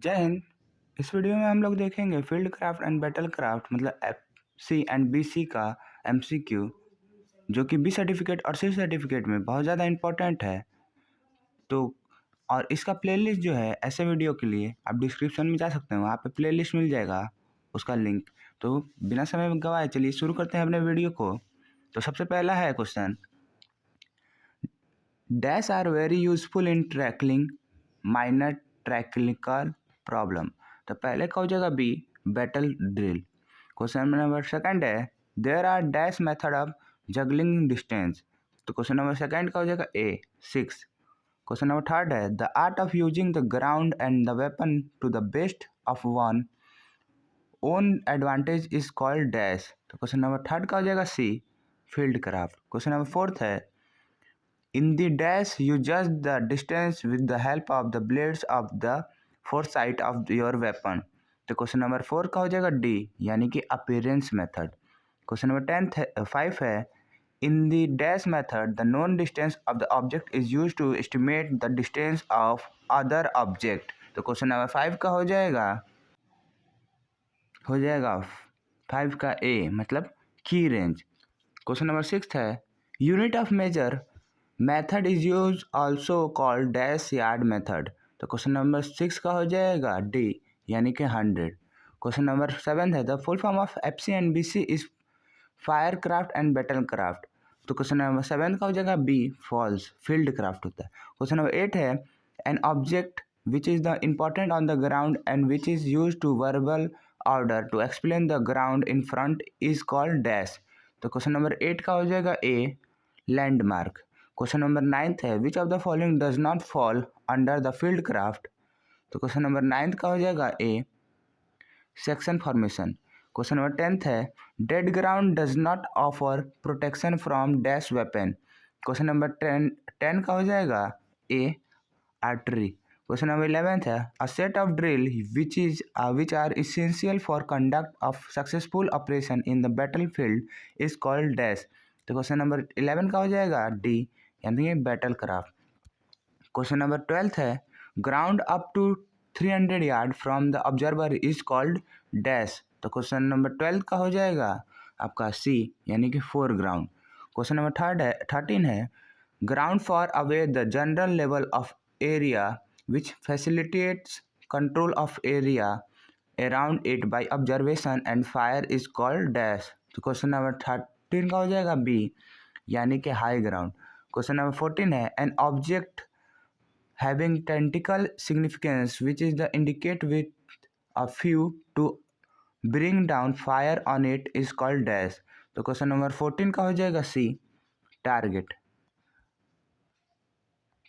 जय हिंद। इस वीडियो में हम लोग देखेंगे field craft and battle craft मतलब FC एंड BC का MCQ, जो कि B सर्टिफिकेट और C सर्टिफिकेट में बहुत ज़्यादा इम्पोर्टेंट है। तो और इसका प्लेलिस्ट जो है ऐसे वीडियो के लिए आप डिस्क्रिप्शन में जा सकते हैं, वहाँ पे प्लेलिस्ट मिल जाएगा उसका लिंक। तो बिना समय गवाए चलिए शुरू करते हैं अपने वीडियो को। तो सबसे पहला है question, dash are very useful in tackling minor tactical problem. तो पहले का हो जाएगा B, battle drill. Question number second है, there are dash method of judging distance. तो क्वेश्चन नंबर सेकंड का हो जाएगा ए, 6। क्वेश्चन नंबर थर्ड है, the art of using the ground and the weapon to the best of one own advantage is called dash. तो question number third का हो जाएगा C, field craft. Question number fourth है, in the dash, you judge the distance with the help of the blades of the foresight of your weapon। तो question number 4 का हो जाएगा D, यानी कि अपीयरेंस मेथड। क्वेश्चन नंबर 5 है, in the dash method the known distance of the object is used to estimate the distance of other object। तो question number 5 का हो जाएगा 5 का ए, मतलब की रेंज। क्वेश्चन नंबर 6 है, unit of measure method is use also called dash yard method. तो question number 6 का हो जाएगा डी, यानी कि 100। क्वेश्चन नंबर 7 है, the full form of FC and BC is fire craft and battle craft. तो question number 7 का हो जाएगा बी, फॉल्स, फील्ड क्राफ्ट होता है। क्वेश्चन नंबर 8 है, an object which is the important on the ground and which is use to verbal order to explain the ground in front is called dash. तो question number 8 का हो जाएगा ए, landmark. Question number 9 है, which of the following does not fall under the field craft. तो question number 9 का हो जाएगा ए, section formation. Question number 10 है, dead ground does not offer protection from dash weapon. Question number 10 का हो जाएगा ए, artery. Question number 11 है, a set of drill which are essential for conduct of successful operation in the battlefield is called dash. तो question number 11 का हो जाएगा D, यानी कि बैटल क्राफ्ट। क्वेश्चन नंबर 12 है, ground up to 300 yard from the observer is called dash. तो question number 12 का हो जाएगा आपका सी, यानी कि फोर ग्राउंड। क्वेश्चन नंबर 13 है, ground for away the general level of area which facilitates control of area around it by observation and fire is called dash. तो question number 13 का हो जाएगा बी, यानी कि हाई ग्राउंड। क्वेश्चन नंबर 14 है, an object having tactical significance which is the indicate with a few to bring down fire on it is called dash। तो question number 14 का हो जाएगा सी, टारगेट।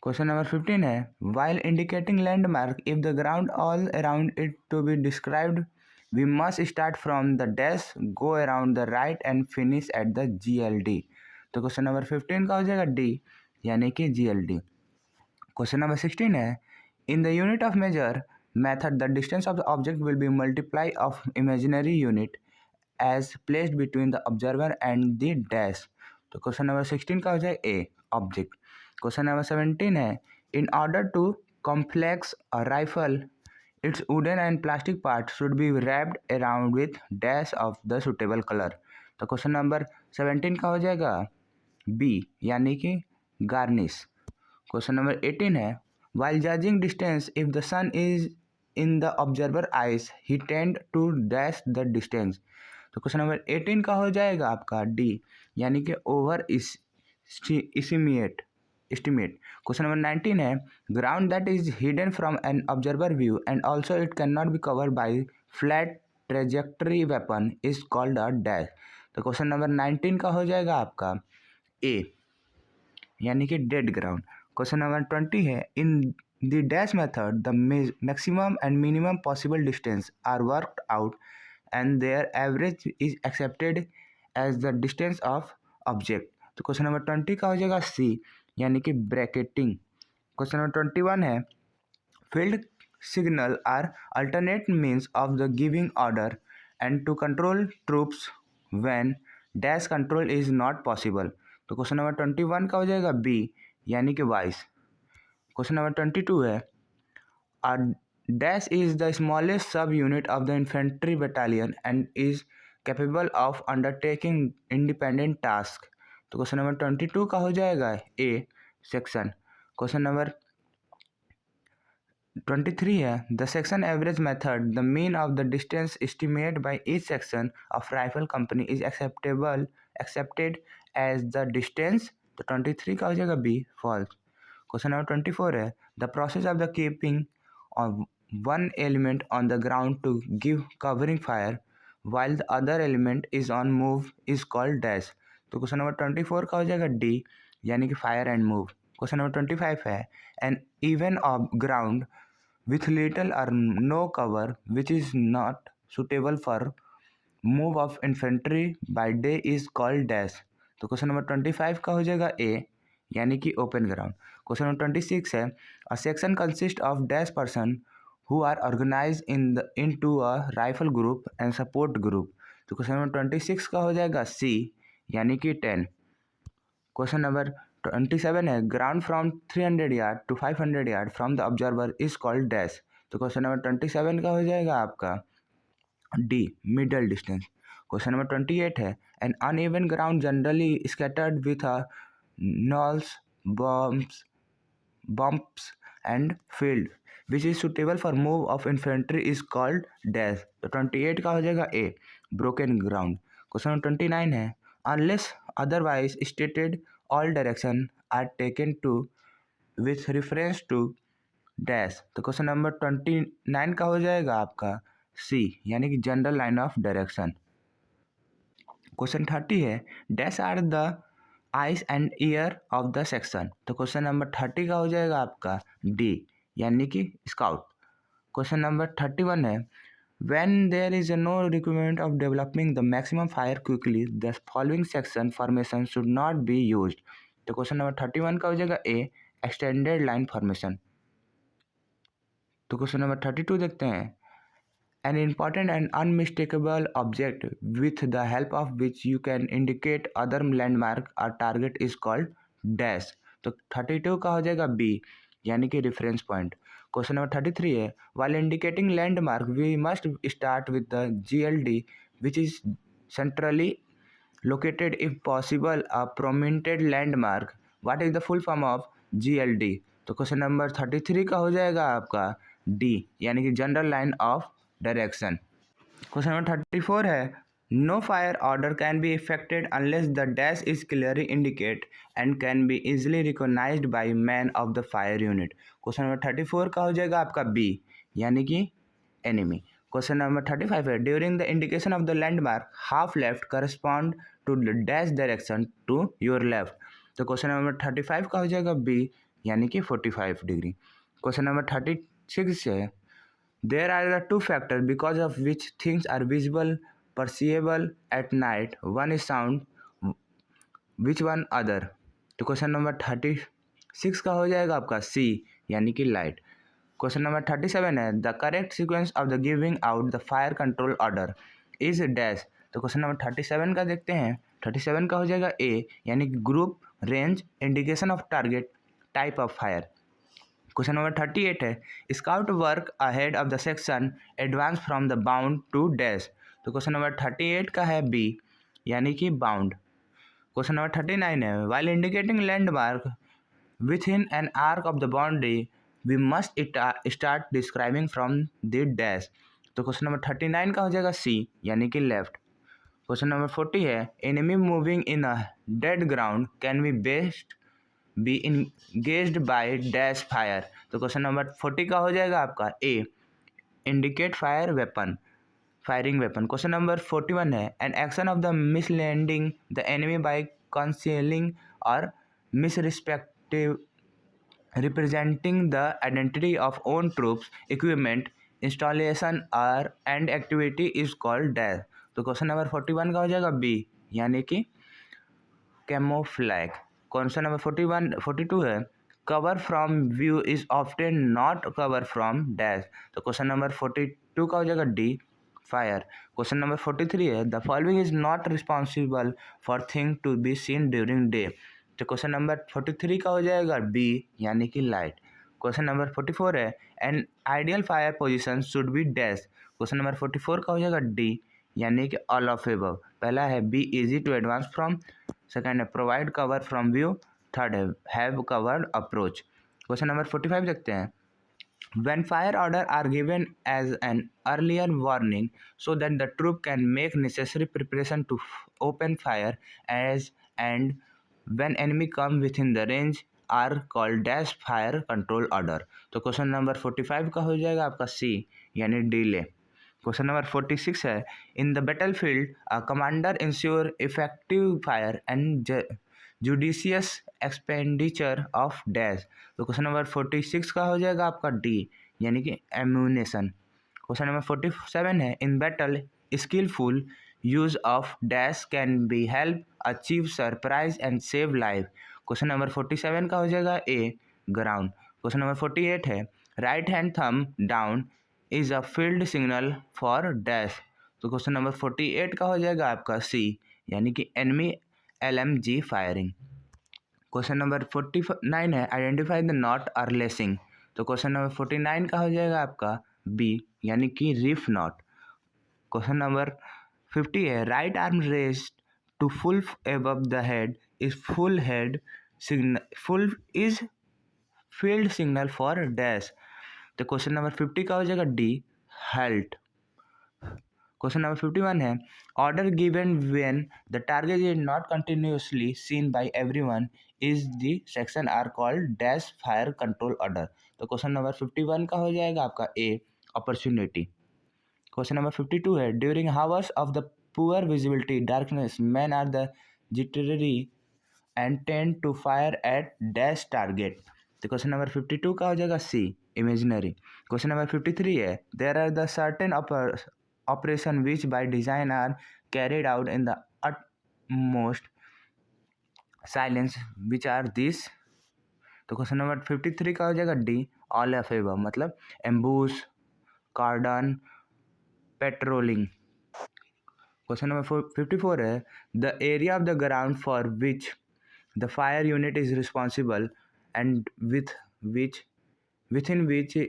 क्वेश्चन नंबर 15 है, while indicating landmark if the ground all around it to be described we must start from the dash, go around the right and finish at the GLD। तो question number 15 का हो जाएगा D, यानी कि GLD। Question number 16 है, in the unit of measure method the distance of the object will be multiply of imaginary unit as placed between the observer and the dash. तो question number 16 का हो जाए ए, object. Question number 17 है, in order to complex a rifle its wooden and plastic part should be wrapped around with dash of the suitable colour. तो question number 17 का हो जाएगा B, यानी कि गार्निश। क्वेश्चन नंबर 18 है, while judging distance if the sun is in the observer eyes he tend to dash the distance। तो question number 18 का हो जाएगा आपका डी, यानी कि ओवर एस्टिमेट। क्वेश्चन नंबर 19 है, ground that is hidden from an observer view and also it can not be covered by flat trajectory weapon is called a dash. तो question number 19 का हो जाएगा आपका ए, यानी कि डेड ग्राउंड। क्वेश्चन नंबर 20 है, in the dash method the maximum and minimum possible distance are worked out and their average is accepted as the distance of object. तो question number 20 का हो जाएगा सी, यानी कि ब्रैकेटिंग। क्वेश्चन नंबर 21 है, field signal are alternate means of the giving order and to control troops when dash control is not possible. तो question number 21 का हो जाएगा बी, यानी कि वाइस। क्वेश्चन नंबर 22 है, a dash is the smallest सब unit of the infantry battalion and is capable of undertaking independent task. तो question number 22 का हो जाएगा ए सेक्शन। क्वेश्चन नंबर 23 है the section average method the mean of the distance estimate by each section of rifle company is accepted as the distance. तो 23 का हो जाएगा B false. Question number 24 है the process of the keeping of one element on the ground to give covering fire while the other element is on move is called dash। तो question number 24 का हो जाएगा D यानी कि fire and move. Question number 25 है an even of ground with little or no cover which is not suitable for move of infantry by day is called dash। तो question number 25 का हो जाएगा ए यानी कि open ground. Question number 26 है a section consist of dash person who are organize into a rifle group and support group. तो question number 26 का हो जाएगा सी यानी कि 10। क्वेश्चन नंबर 27 है ground from 300 yard to 500 yard from the observer is called dash. तो question number 27 का हो जाएगा आपका D middle distance. Question number 28 है an uneven ground generally scattered with a knolls, bumps and field which is suitable for move of infantry is called dash। तो 28 का हो जाएगा ए broken ground। क्वेश्चन नंबर 29 है unless otherwise stated all direction are taken to with reference to dash। तो question number 29 का हो जाएगा आपका सी यानी कि general line of direction. Question 30 है dash are the eyes and ear of the section. तो क्वेश्चन नंबर 30 का हो जाएगा आपका डी यानी कि स्काउट। क्वेश्चन नंबर 31 है when there is no requirement of developing the maximum fire quickly the following section formation should not be used. तो question number 31 का हो जाएगा ए एक्सटेंडेड लाइन फॉर्मेशन। तो क्वेश्चन नंबर 32 देखते हैं an important and unmistakable object with the help of which you can indicate other landmark or target is called dash। तो 32 का हो जाएगा बी यानी कि रेफरेंस पॉइंट। क्वेश्चन नंबर 33 है while indicating landmark we must start with the GLD which is centrally located if possible a prominent landmark। what is the full form of GLD। तो question number 33 का हो जाएगा आपका D यानी कि general line of direction. Question number 34 है no fire order can be effected unless the dash is clearly indicate and can be easily recognised by man of the fire unit. Question number 34 का हो जाएगा आपका B यानी कि enemy. Question number 35 है during the indication of the landmark half left correspond to the dash direction to your left. तो question number 35 का हो जाएगा बी यानी कि 45 डिग्री। क्वेश्चन नंबर 36 है There are the two factors because of which things are visible, perceivable at night. One is sound, which one other। तो question number 36 का हो जाएगा आपका सी यानी कि लाइट। क्वेश्चन नंबर 37 है the correct sequence of the giving out the fire control order is dash. तो question number 37 का देखते हैं 37 का हो जाएगा ए यानी कि group range indication of target type of fire. Question number 38 है scout work ahead of the section advance from the bound to dash. तो क्वेश्चन नंबर 38 का है बी यानी कि बाउंड। क्वेश्चन नंबर 39 है while indicating landmark within an arc of the boundary we must start describing from the dash. तो question number 39 का हो जाएगा सी यानी कि लेफ्ट। क्वेश्चन नंबर 40 है enemy moving in a dead ground can be best be engaged by dash fire. तो question number 40 का हो जाएगा आपका A indicate fire weapon firing weapon. Question number 41 है an action of the misleading the enemy by concealing or मिसरिस्पेक्टिव representing the identity of own troops equipment installation or and activity is called dash. तो question number 41 का हो जाएगा B यानी कि camouflage. Question number 42 है cover from view is often not cover from dash. तो question number 42 का हो जाएगा डी फायर। क्वेश्चन नंबर 43 है the following is not responsible for thing to be seen during day. तो question number 43 का हो जाएगा बी यानी कि लाइट। क्वेश्चन नंबर 44 है an ideal fire position should be dash. Question number 44 का हो जाएगा डी यानी कि ऑल ऑफ एबव। पहला है B easy to advance from, second है provide cover from view, third है have covered approach. Question number 45 देखते हैं when fire order are given as an earlier warning so that the troop can make necessary preparation to open fire as and when enemy come within the range are called dash fire control order। तो question number 45 का हो जाएगा आपका C यानी delay. Question number 46 है in the battlefield a commander ensure effective fire and judicious expenditure of dash. तो question number 46 का हो जाएगा आपका डी यानी कि एम्यूनेशन। क्वेश्चन नंबर 47 है in battle skillful use of dash can be help achieve surprise and save life. Question number 47 का हो जाएगा ए ग्राउंड। क्वेश्चन नंबर 48 है right hand thumb down is a field signal for dash. तो question number 48 का हो जाएगा आपका C यानी कि enemy LMG firing. Question number 49 है आइडेंटिफाई द नॉट और लेसिंग। तो क्वेश्चन नंबर 49 का हो जाएगा आपका बी यानी कि रिफ नॉट। क्वेश्चन नंबर 50 है right arm raised to full above the head is full head signal full is field signal for dash. तो क्वेश्चन नंबर 50 का हो जाएगा डी हेल्ट। क्वेश्चन नंबर 51 है order given when the target is not continuously seen by everyone is the section are called dash fire control order. तो question number 51 का हो जाएगा आपका ए अपॉर्चुनिटी। क्वेश्चन नंबर 52 है during hours of the poor visibility darkness man are the jittery and tend to fire at dash target. तो question number 52 का हो जाएगा सी इमेजिनरी। क्वेश्चन नंबर 53 है there are the certain operation which by design are carried out in the utmost silence which are these। तो question number 53 का हो जाएगा D all of above मतलब एम्बूश कार्डन पेट्रोलिंग। क्वेश्चन नंबर 54 है the area of the ground for which the fire unit is responsible and within which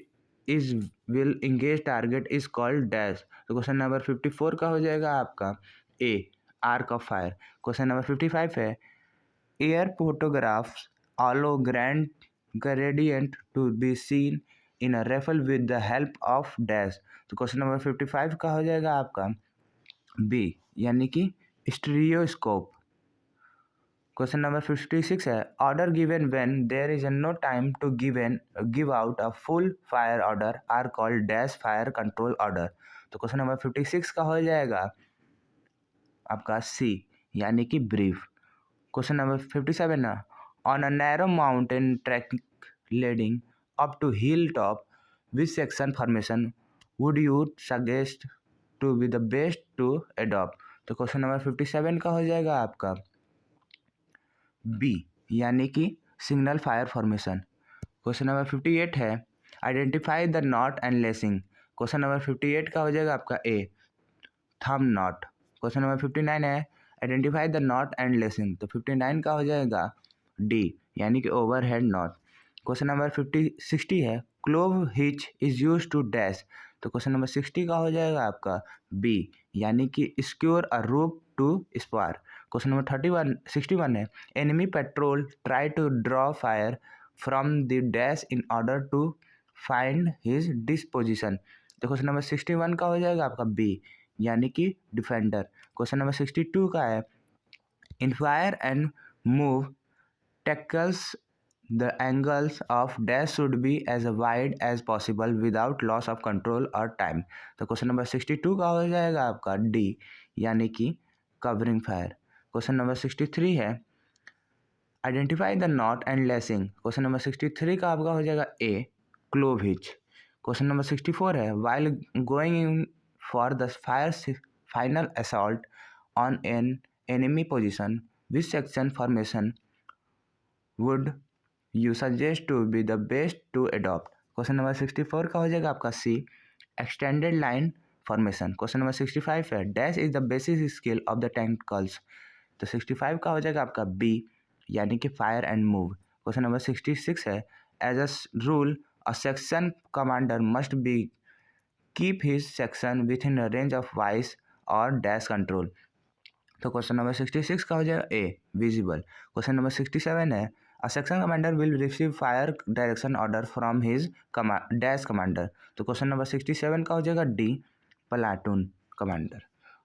is will engage target is called dash। तो question number 54 का हो जाएगा आपका A arc of fire. Question number 55 है air photographs allow gradient to be seen in a rifle with the help of dash। तो question number 55 का हो जाएगा आपका बी यानी कि स्टीरियोस्कोप। क्वेश्चन नंबर 56 है order given when there is no time to give out a full fire order are called dash fire control order. तो question number 56 का हो जाएगा आपका सी यानी कि ब्रीफ। क्वेश्चन नंबर 57 है on a narrow mountain track leading up to hill top which section formation would you suggest to be the best to adopt. तो question number 57 का हो जाएगा आपका बी यानी कि signal fire formation. Question number 58 है identify the knot and lacing. Question number 58 का हो जाएगा आपका A thumb knot. Question number 59 है identify the knot and lacing. तो 59 का हो जाएगा डी यानी कि ओवरहेड नॉट। क्वेश्चन नंबर 60 है clove hitch is use to dash. तो क्वेश्चन नंबर 60 का हो जाएगा आपका बी यानी कि square a rook to spar. Question number 61 है enemy patrol try to draw fire from the dash in order to find his disposition. तो question number 61 का हो जाएगा आपका बी यानी कि डिफेंडर। क्वेश्चन नंबर 62 का है in fire and move tackles the angles of dash should be as wide as possible without loss of control or time। तो क्वेश्चन नंबर 62 का हो जाएगा आपका डी यानी कि कवरिंग फायर। क्वेश्चन नंबर 63 है identify the knot and lacing. Question number 63 का आपका हो जाएगा A clove hitch. Question number 64 है while going in for the fire final assault on an enemy position which section formation would you suggest to be the best to adopt. Question number 64 का हो जाएगा आपका C extended line formation. Question number 65 है dash is the basic skill of the technicals. तो 65 का हो जाएगा आपका बी यानी कि fire and move. Question number 66 है as a rule a section commander must be keep his section within range of voice और डैश कंट्रोल। तो क्वेश्चन नंबर 66 का हो जाएगा ए विजिबल। क्वेश्चन नंबर 67 है a section commander will receive fire direction order from his dash commander. तो question number 67 का हो जाएगा D platoon commander.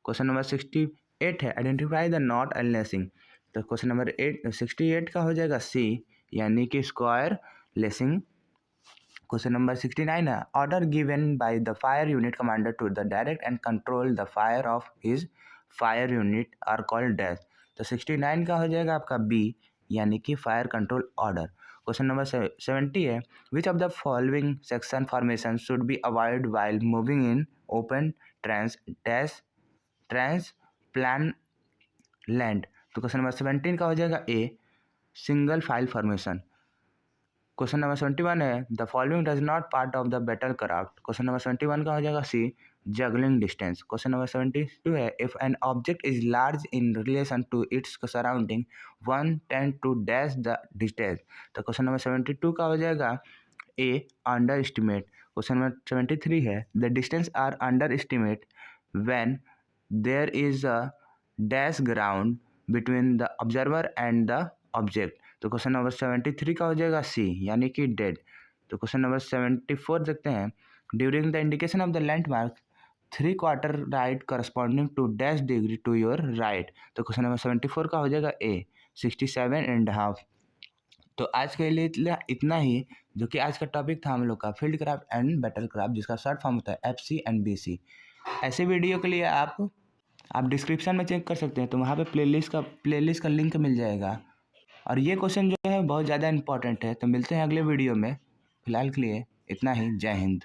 Question number 68 है आइडेंटिफाई द नॉट अनलेसिंग। तो क्वेश्चन नंबर 68 का हो जाएगा सी यानी कि स्क्वायर लेसिंग। क्वेश्चन नंबर 69 है order given by the fire unit commander to the direct and control the fire of his fire unit are called dash. तो 69 का हो जाएगा आपका बी यानी कि fire control order. Question number 70 है which of the following section formation should be avoid while moving in open trans dash trans plan land. तो question number 17 का हो जाएगा A single file formation. Question number 71 है the following does not part of the battle craft. Question number 71 का हो जाएगा C judging distance. Question number 72 है if an object is large in relation to its surrounding one tend to dash the distance. तो question number 72 का हो जाएगा a underestimate. Question number 73 है the distance are underestimate when there is a dash ground between the observer and the object. तो question number 73 का हो जाएगा सी यानी कि डेड। तो क्वेश्चन नंबर 74 देखते हैं during the indication of the landmark 3/4 right corresponding to dash degree to your right. तो क्वेश्चन नंबर 74 का हो जाएगा ए 67.5। तो आज के लिए इतना ही जो कि आज का टॉपिक था हम लोग का field craft and battle craft जिसका शॉर्ट फॉर्म होता है FC एंड BC। ऐसे वीडियो के लिए आप डिस्क्रिप्शन में चेक कर सकते हैं तो वहाँ पे प्लेलिस्ट का लिंक मिल जाएगा। और ये क्वेश्चन जो है बहुत ज़्यादा इंपॉर्टेंट है। तो मिलते हैं अगले वीडियो में। फिलहाल के लिए इतना ही। जय हिंद।